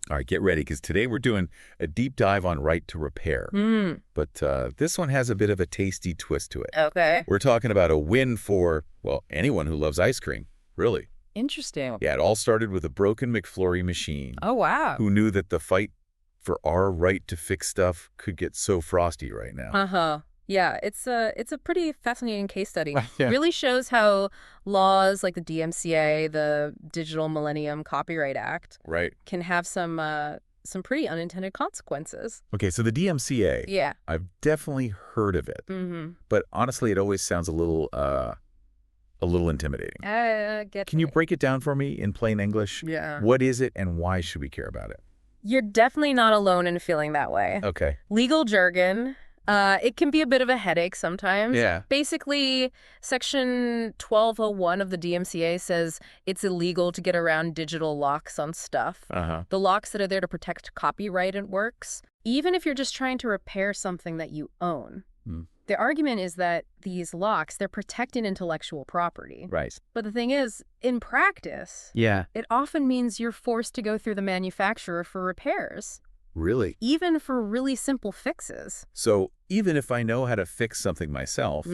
All right, get ready, because today we're doing a deep dive on right to repair. But this one has a bit of a tasty twist to it. Okay. We're talking about a win for, well, anyone who loves ice cream, really. Interesting. Yeah, it all started with a broken McFlurry machine. Oh, wow. Who knew that the fight for our right to fix stuff could get so frosty right now? Uh-huh. Yeah, it's a pretty fascinating case study. Yeah. Really shows how laws like the DMCA, the Digital Millennium Copyright Act, Right. can have some pretty unintended consequences. Okay, so the DMCA. Yeah. I've definitely heard of it. But honestly, it always sounds a little intimidating. Can you break it down for me in plain English? Yeah. What is it and why should we care about it? You're definitely not alone in feeling that way. Okay. Legal jargon. It can be a bit of a headache sometimes. Yeah. Basically, Section 1201 of the DMCA says it's illegal to get around digital locks on stuff. The locks that are there to protect copyrighted works, even if you're just trying to repair something that you own. The argument is that these locks, they're protecting intellectual property. Right. But the thing is, in practice, it often means you're forced to go through the manufacturer for repairs. Really? Even for really simple fixes. So even if I know how to fix something myself,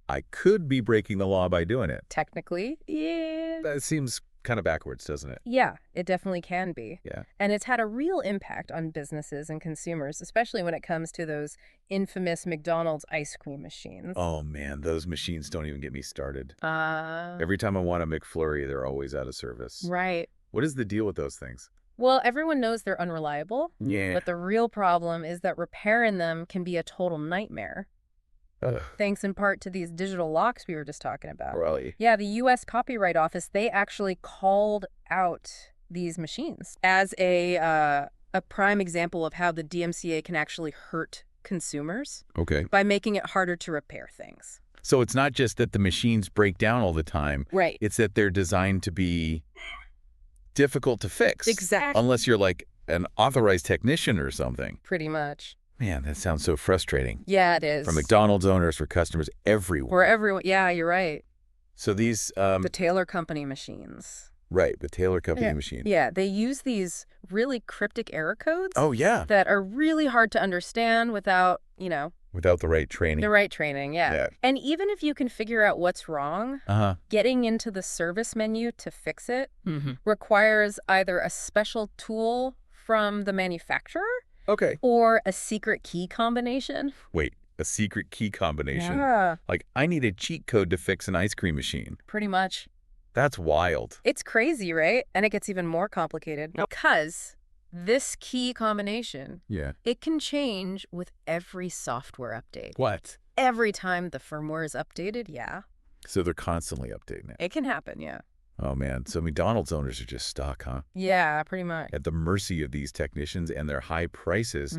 I could be breaking the law by doing it. Technically, yeah. That seems kind of backwards, doesn't it? Yeah, it definitely can be. Yeah. And it's had a real impact on businesses and consumers, especially when it comes to those infamous McDonald's ice cream machines. Oh, man, those machines don't even get me started. Uh, Every time I want a McFlurry, they're always out of service. Right. What is the deal with those things? Well, everyone knows they're unreliable. Yeah. But the real problem is that repairing them can be a total nightmare. Ugh. Thanks in part to these digital locks we were just talking about. Really? Yeah, the U.S. Copyright Office, they actually called out these machines as a prime example of how the DMCA can actually hurt consumers. Okay. By making it harder to repair things. So it's not just that the machines break down all the time. Right. It's that they're designed to be difficult to fix. Exactly. Unless you're like an authorized technician or something. Pretty much. Man, that sounds so frustrating. Yeah, it is. For McDonald's owners, for customers, everywhere. For everyone. Yeah, you're right. So these... the Taylor Company machines. Right, the Taylor Company machine. Yeah, they use these really cryptic error codes. Oh, yeah. That are really hard to understand without, Without the right training. The right training, yeah. And even if you can figure out what's wrong, getting into the service menu to fix it requires either a special tool from the manufacturer or a secret key combination. Wait, a secret key combination? Yeah. Like, I need a cheat code to fix an ice cream machine. Pretty much. That's wild. It's crazy, right? And it gets even more complicated because this key combination, it can change with every software update. What? Every time the firmware is updated, So they're constantly updating it. It can happen, yeah. Oh, man. So McDonald's owners are just stuck, huh? Yeah, pretty much. At the mercy of these technicians and their high prices.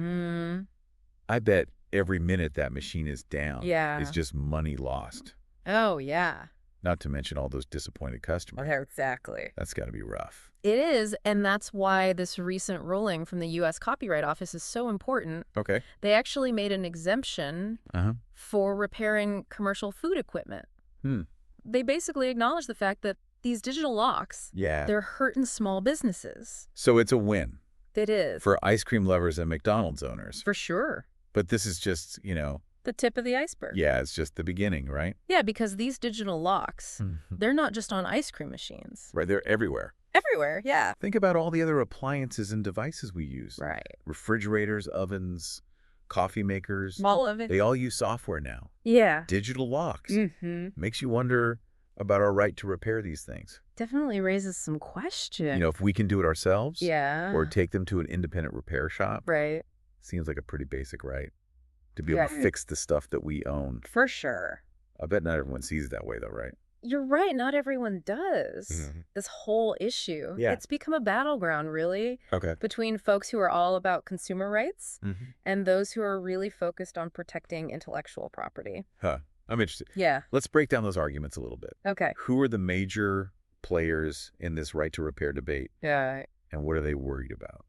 I bet every minute that machine is down is just money lost. Oh, yeah. Not to mention all those disappointed customers. Exactly. That's got to be rough. It is, and that's why this recent ruling from the U.S. Copyright Office is so important. Okay. They actually made an exemption for repairing commercial food equipment. They basically acknowledge the fact that these digital locks, they're hurting small businesses. So it's a win. It is. For ice cream lovers and McDonald's owners. For sure. But this is just, the tip of the iceberg. Yeah, it's just the beginning, right? Yeah, because these digital locks, they're not just on ice cream machines. Right, they're everywhere. Everywhere, yeah. Think about all the other appliances and devices we use. Right. Refrigerators, ovens, coffee makers. All of it. They all use software now. Yeah. Digital locks. Makes you wonder about our right to repair these things. Definitely raises some questions. If we can do it ourselves. Yeah. Or take them to an independent repair shop. Right. Seems like a pretty basic right. To be able to fix the stuff that we own. For sure. I bet not everyone sees it that way, though, right? You're right. Not everyone does. This whole issue. Yeah. It's become a battleground, really. Okay. Between folks who are all about consumer rights and those who are really focused on protecting intellectual property. Huh. I'm interested. Yeah. Let's break down those arguments a little bit. Okay. Who are the major players in this right to repair debate? Yeah. And what are they worried about?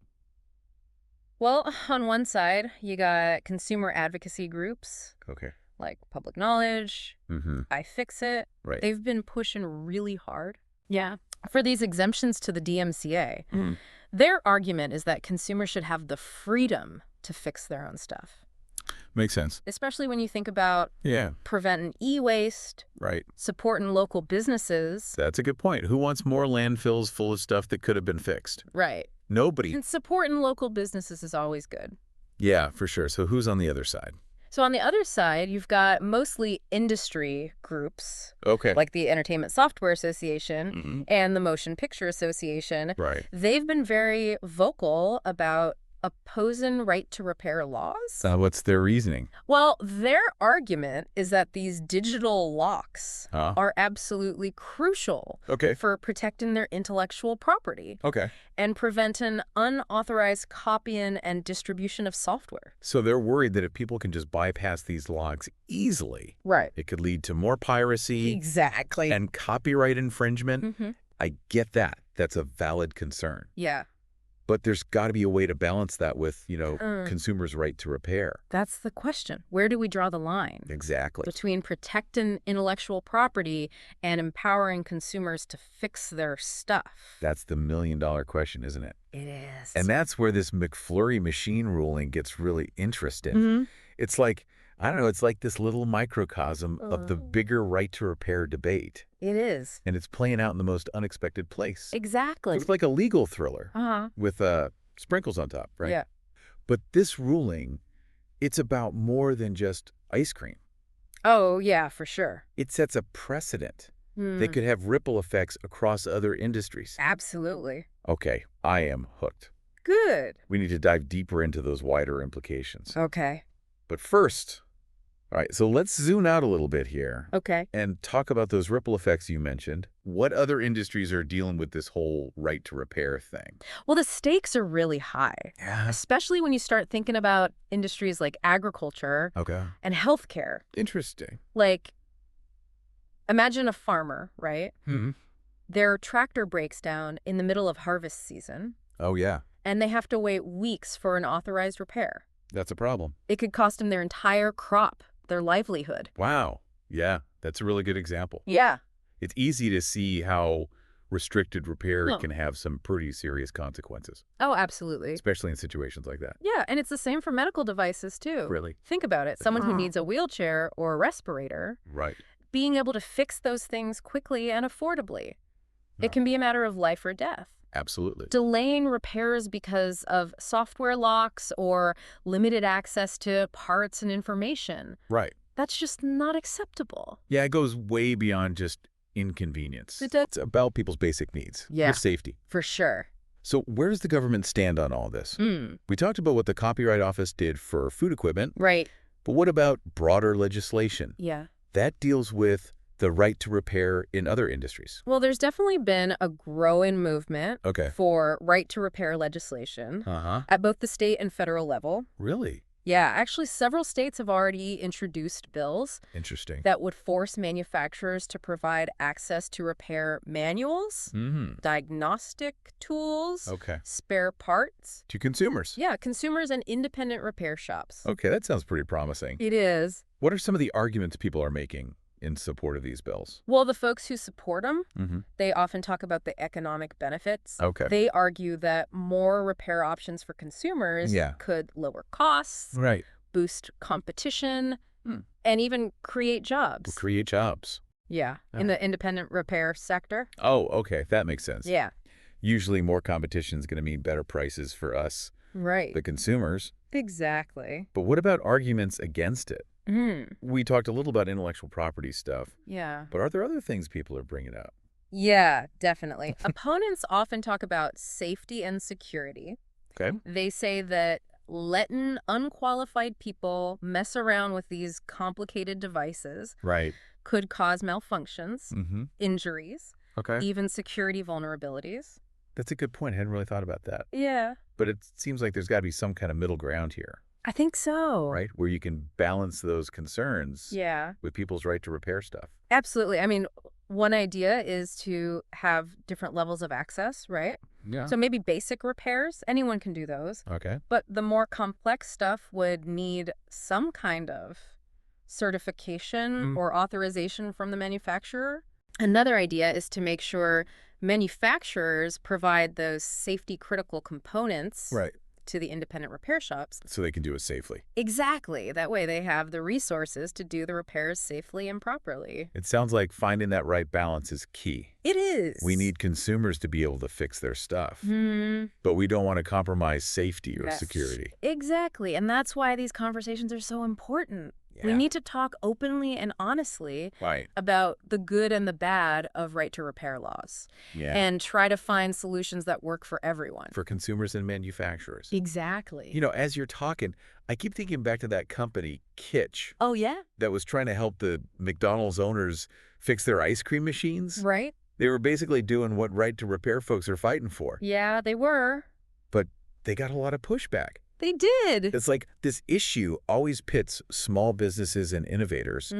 Well, on one side, you got consumer advocacy groups. Okay. Like Public Knowledge, iFixit. Right. They've been pushing really hard. Yeah. For these exemptions to the DMCA. Their argument is that consumers should have the freedom to fix their own stuff. Makes sense. Especially when you think about preventing e-waste, supporting local businesses. That's a good point. Who wants more landfills full of stuff that could have been fixed? Right. Nobody. And supporting local businesses is always good. Yeah, for sure. So who's on the other side? So on the other side, you've got mostly industry groups, okay, like the Entertainment Software Association and the Motion Picture Association. Right. They've been very vocal about opposing right-to-repair laws. What's their reasoning? Well, their argument is that these digital locks are absolutely crucial for protecting their intellectual property and preventing unauthorized copying and distribution of software. So they're worried that if people can just bypass these locks easily, it could lead to more piracy and copyright infringement. I get that. That's a valid concern. Yeah. But there's got to be a way to balance that with, consumers' right to repair. That's the question. Where do we draw the line? Exactly. Between protecting intellectual property and empowering consumers to fix their stuff. That's the million-dollar question, isn't it? It is. And that's where this McFlurry machine ruling gets really interesting. It's like, I don't know, it's like this little microcosm of the bigger right to repair debate. It is. And it's playing out in the most unexpected place. Exactly. So it's like a legal thriller with sprinkles on top, right? Yeah. But this ruling, it's about more than just ice cream. Oh, yeah, for sure. It sets a precedent that could have ripple effects across other industries. Absolutely. Okay, I am hooked. Good. We need to dive deeper into those wider implications. Okay. But first, all right, so let's zoom out a little bit here. Okay. And talk about those ripple effects you mentioned. What other industries are dealing with this whole right to repair thing? Well, the stakes are really high, especially when you start thinking about industries like agriculture and healthcare. Interesting. Like, imagine a farmer, right? Their tractor breaks down in the middle of harvest season. Oh, yeah. And they have to wait weeks for an authorized repair. That's a problem. It could cost them their entire crop, their livelihood. Wow. Yeah, that's a really good example. Yeah. It's easy to see how restricted repair can have some pretty serious consequences. Oh, absolutely. Especially in situations like that. Yeah, and it's the same for medical devices, too. Really? Think about it. Someone who needs a wheelchair or a respirator. Right. Being able to fix those things quickly and affordably. It can be a matter of life or death. Absolutely. Delaying repairs because of software locks or limited access to parts and information. Right. That's just not acceptable. Yeah, it goes way beyond just inconvenience. It does. It's about people's basic needs. Yeah. Their safety. For sure. So where does the government stand on all this? We talked about what the Copyright Office did for food equipment. Right. But what about broader legislation? Yeah. That deals with the right to repair in other industries. Well, there's definitely been a growing movement for right to repair legislation at both the state and federal level. Really? Yeah, actually several states have already introduced bills that would force manufacturers to provide access to repair manuals, diagnostic tools, spare parts. To consumers? Yeah, consumers and independent repair shops. Okay, that sounds pretty promising. It is. What are some of the arguments people are making in support of these bills? Well, the folks who support them, they often talk about the economic benefits. They argue that more repair options for consumers could lower costs, boost competition, and even create jobs. Create jobs. Yeah, in the independent repair sector. Oh, okay, that makes sense. Yeah. Usually more competition is going to mean better prices for us, the consumers. Exactly. But what about arguments against it? We talked a little about intellectual property stuff. Yeah. But are there other things people are bringing up? Yeah, definitely. Opponents often talk about safety and security. They say that letting unqualified people mess around with these complicated devices could cause malfunctions, injuries, even security vulnerabilities. That's a good point. I hadn't really thought about that. Yeah. But it seems like there's got to be some kind of middle ground here. I think so. Right? Where you can balance those concerns with people's right to repair stuff. Absolutely. I mean, one idea is to have different levels of access, right? Yeah. So maybe basic repairs, anyone can do those. But the more complex stuff would need some kind of certification or authorization from the manufacturer. Another idea is to make sure Manufacturers provide those safety-critical components Right. to the independent repair shops. So they can do it safely. Exactly. That way they have the resources to do the repairs safely and properly. It sounds like finding that right balance is key. It is. We need consumers to be able to fix their stuff, Mm. but we don't want to compromise safety or Yes. security. Exactly. And that's why these conversations are so important. We need to talk openly and honestly about the good and the bad of right-to-repair laws and try to find solutions that work for everyone. For consumers and manufacturers. Exactly. You know, as you're talking, I keep thinking back to that company, Kitch. Oh, yeah? That was trying to help the McDonald's owners fix their ice cream machines. Right. They were basically doing what right-to-repair folks are fighting for. Yeah, they were. But they got a lot of pushback. They did. It's like this issue always pits small businesses and innovators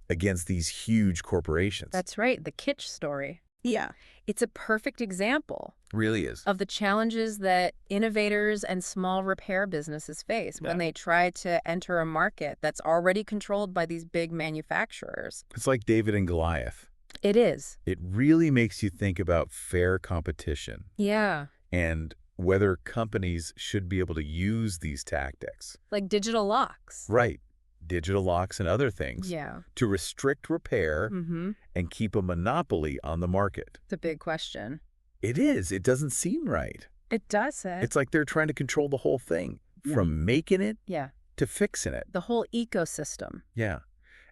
against these huge corporations. That's right. The Kitch story. Yeah. It's a perfect example. Really is. Of the challenges that innovators and small repair businesses face when they try to enter a market that's already controlled by these big manufacturers. It's like David and Goliath. It is. It really makes you think about fair competition. Yeah. And whether companies should be able to use these tactics. Like digital locks. Right. Digital locks and other things. Yeah. To restrict repair and keep a monopoly on the market. It's a big question. It is. It doesn't seem right. It doesn't. It's like they're trying to control the whole thing. From making it to fixing it. The whole ecosystem. Yeah.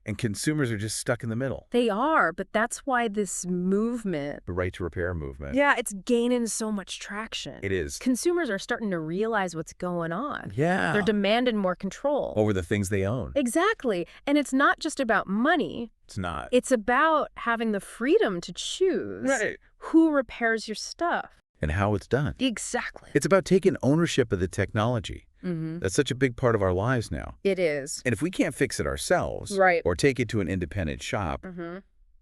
And consumers are just stuck in the middle. They are, but that's why this movement... The right-to-repair movement. Yeah, it's gaining so much traction. It is. Consumers are starting to realize what's going on. Yeah. They're demanding more control. Over the things they own. Exactly. And it's not just about money. It's not. It's about having the freedom to choose who repairs your stuff. And how it's done. Exactly. It's about taking ownership of the technology. That's such a big part of our lives now. It is. And if we can't fix it ourselves or take it to an independent shop,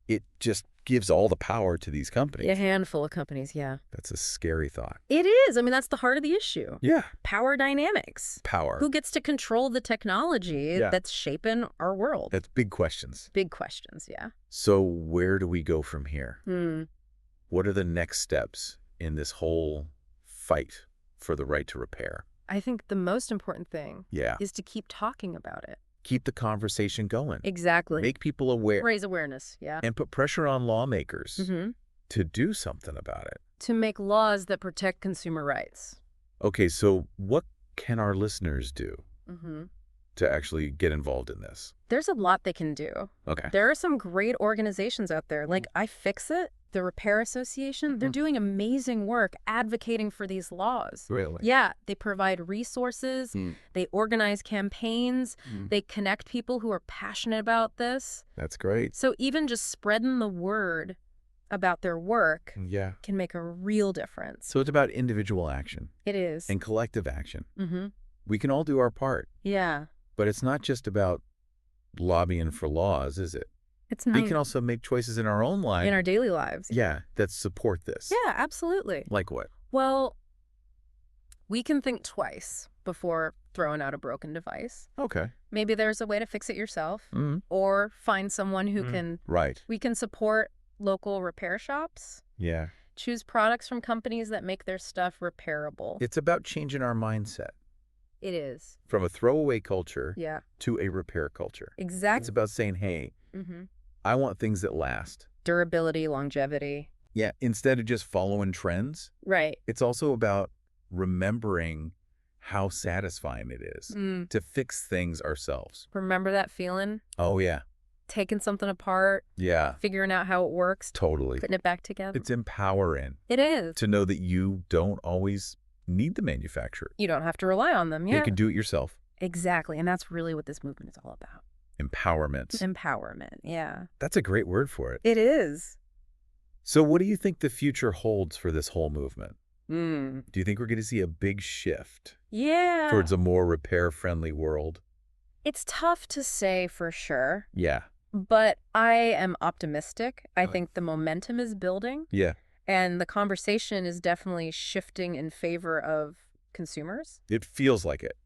it just gives all the power to these companies. A handful of companies, yeah. That's a scary thought. It is. I mean, that's the heart of the issue. Yeah. Power dynamics. Power. Who gets to control the technology that's shaping our world? That's big questions. Big questions, yeah. So where do we go from here? What are the next steps in this whole fight for the right to repair? I think the most important thing is to keep talking about it. Keep the conversation going. Exactly. Make people aware. Raise awareness, And put pressure on lawmakers to do something about it. To make laws that protect consumer rights. Okay, so what can our listeners do to actually get involved in this? There's a lot they can do. Okay. There are some great organizations out there, like iFixit, the Repair Association. They're doing amazing work advocating for these laws. Really? Yeah, they provide resources, they organize campaigns, they connect people who are passionate about this. That's great. So even just spreading the word about their work can make a real difference. So it's about individual action. It is. And collective action. We can all do our part. Yeah. But it's not just about lobbying for laws, is it? It's not. We can also make choices in our own life. In our daily lives. Yeah, that support this. Yeah, absolutely. Like what? Well, we can think twice before throwing out a broken device. Okay. Maybe there's a way to fix it yourself or find someone who can. Right. We can support local repair shops. Yeah. Choose products from companies that make their stuff repairable. It's about changing our mindset. It is. From a throwaway culture to a repair culture. Exactly. It's about saying, hey, I want things that last. Durability, longevity. Yeah, instead of just following trends. Right. It's also about remembering how satisfying it is to fix things ourselves. Remember that feeling? Oh, yeah. Taking something apart. Yeah. Figuring out how it works. Totally. Putting it back together. It's empowering. It is. To know that you don't always need the manufacturer. You don't have to rely on them. You can do it yourself. Exactly. And that's really what this movement is all about. Empowerment. Empowerment, yeah. That's a great word for it. It is. So what do you think the future holds for this whole movement? Do you think we're going to see a big shift towards a more repair-friendly world? It's tough to say for sure. Yeah. But I am optimistic. I think the momentum is building. Yeah. And the conversation is definitely shifting in favor of consumers. It feels like it.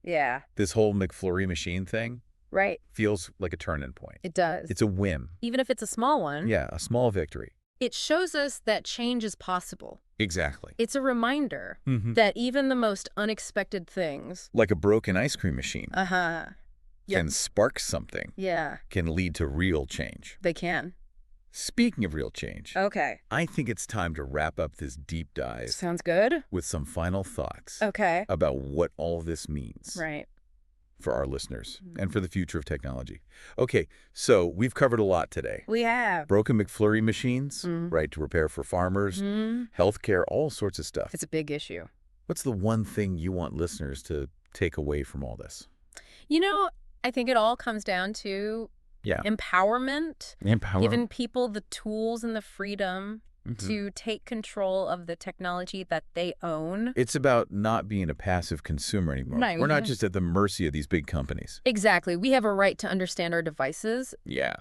Yeah. This whole McFlurry machine thing. Right. Feels like a turning point. It does. It's a whim. Even if it's a small one. Yeah, a small victory. It shows us that change is possible. Exactly. It's a reminder that even the most unexpected things, like a broken ice cream machine, Yep. can spark something, Yeah, can lead to real change. they can. Speaking of real change, Okay. I think it's time to wrap up this deep dive Sounds good. with some final thoughts Okay. about what all this means Right. for our listeners and for the future of technology. Okay, so we've covered a lot today. We have. Broken McFlurry machines, right, to repair for farmers, healthcare, all sorts of stuff. It's a big issue. What's the one thing you want listeners to take away from all this? You know, I think it all comes down to empowerment, giving people the tools and the freedom to take control of the technology that they own. It's about not being a passive consumer anymore. Right. We're not just at the mercy of these big companies. Exactly. We have a right to understand our devices,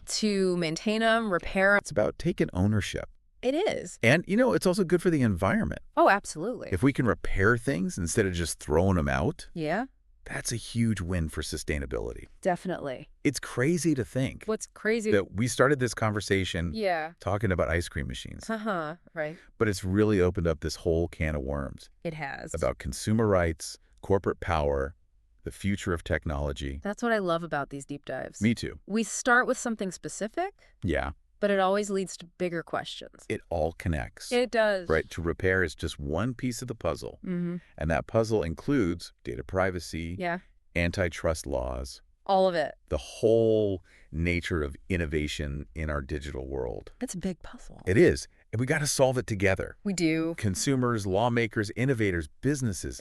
to maintain them, repair them. It's about taking ownership. It is. And, you know, it's also good for the environment. Oh, absolutely. If we can repair things instead of just throwing them out, Yeah. that's a huge win for sustainability. Definitely. It's crazy to think What's crazy? that we started this conversation talking about ice cream machines. Right. But it's really opened up this whole can of worms. It has. About consumer rights, corporate power, the future of technology. That's what I love about these deep dives. Me too. We start with something specific. Yeah. But it always leads to bigger questions. It all connects. It does. Right. To repair is just one piece of the puzzle. And that puzzle includes data privacy, antitrust laws. All of it. The whole nature of innovation in our digital world. It's a big puzzle. It is. And we got to solve it together. We do. Consumers, lawmakers, innovators, businesses.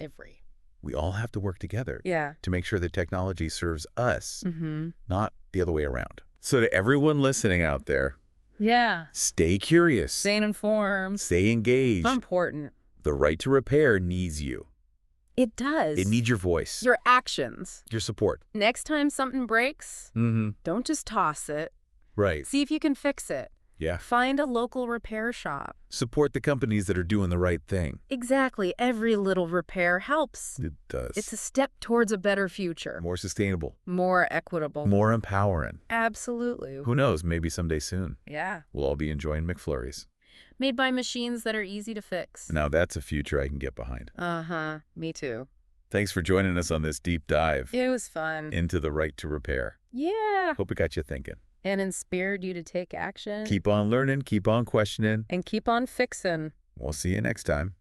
We all have to work together to make sure that technology serves us, not the other way around. So to everyone listening out there, stay curious. Staying informed. Stay engaged. So important. The right to repair needs you. It does. It needs your voice. Your actions. Your support. Next time something breaks, don't just toss it. Right. See if you can fix it. Yeah. Find a local repair shop. Support the companies that are doing the right thing. Exactly. Every little repair helps. It does. It's a step towards a better future. More sustainable. More equitable. More empowering. Absolutely. Who knows? Maybe someday soon. Yeah. We'll all be enjoying McFlurries. Made by machines that are easy to fix. Now that's a future I can get behind. Me too. Thanks for joining us on this deep dive. It was fun. Into the right to repair. Yeah. Hope it got you thinking. And inspired you to take action. Keep on learning, keep on questioning. And keep on fixing. We'll see you next time.